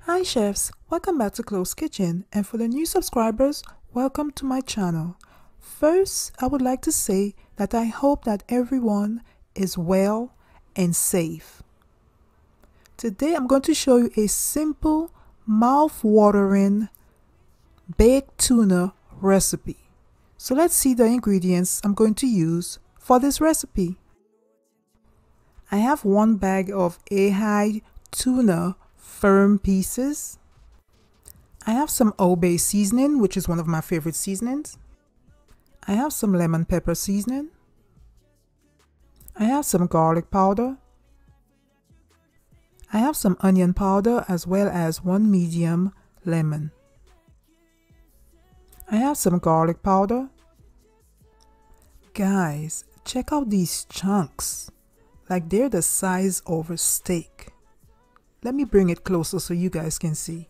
Hi chefs, welcome back to Closkitchen, and for the new subscribers, welcome to my channel. First, I would like to say that I hope that everyone is well and safe. Today I'm going to show you a simple, mouth-watering baked tuna recipe. So let's see the ingredients I'm going to use for this recipe. I have 1 bag of Ahi tuna firm pieces. I have some Old-Bay seasoning, which is one of my favorite seasonings. I have some lemon pepper seasoning. I have some garlic powder. I have some onion powder as well as 1 medium lemon. I have some garlic powder. Guys, check out these chunks. Like they're the size of a steak. Let me bring it closer so you guys can see.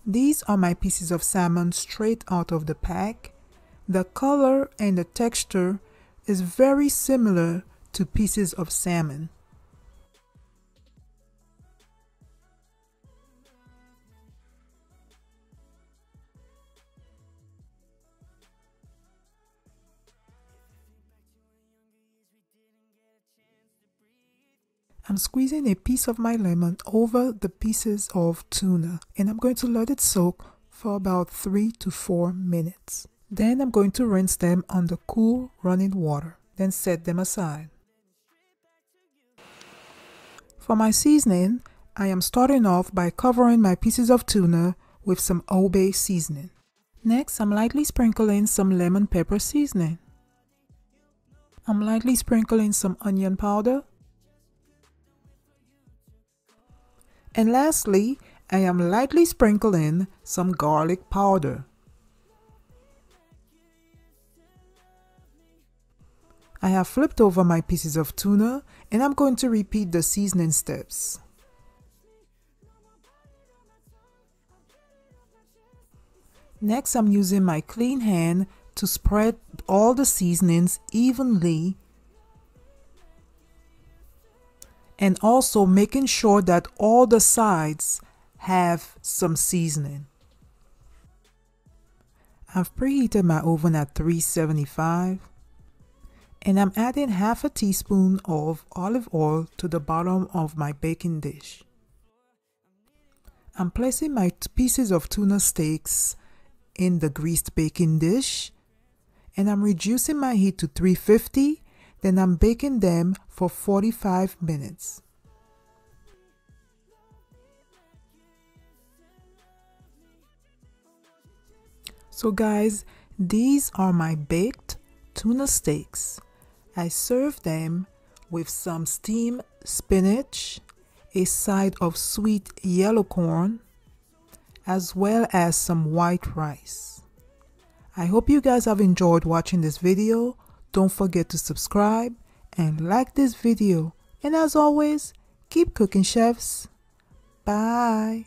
These are my pieces of salmon straight out of the pack. The color and the texture is very similar to pieces of salmon. I'm squeezing a piece of my lemon over the pieces of tuna, and I'm going to let it soak for about 3 to 4 minutes. Then I'm going to rinse them under cool running water, then set them aside. For my seasoning, I am starting off by covering my pieces of tuna with some Old-Bay seasoning. Next, I'm lightly sprinkling some lemon pepper seasoning. I'm lightly sprinkling some onion powder. And lastly, I am lightly sprinkling some garlic powder. I have flipped over my pieces of tuna and I'm going to repeat the seasoning steps. Next, I'm using my clean hand to spread all the seasonings evenly, and also making sure that all the sides have some seasoning. I've preheated my oven at 375 and I'm adding half a teaspoon of olive oil to the bottom of my baking dish. I'm placing my pieces of tuna steaks in the greased baking dish and I'm reducing my heat to 350. Then I'm baking them for 45 minutes. So guys, these are my baked tuna steaks. I serve them with some steamed spinach, a side of sweet yellow corn, as well as some white rice. I hope you guys have enjoyed watching this video. Don't forget to subscribe and like this video. And as always, keep cooking, chefs. Bye.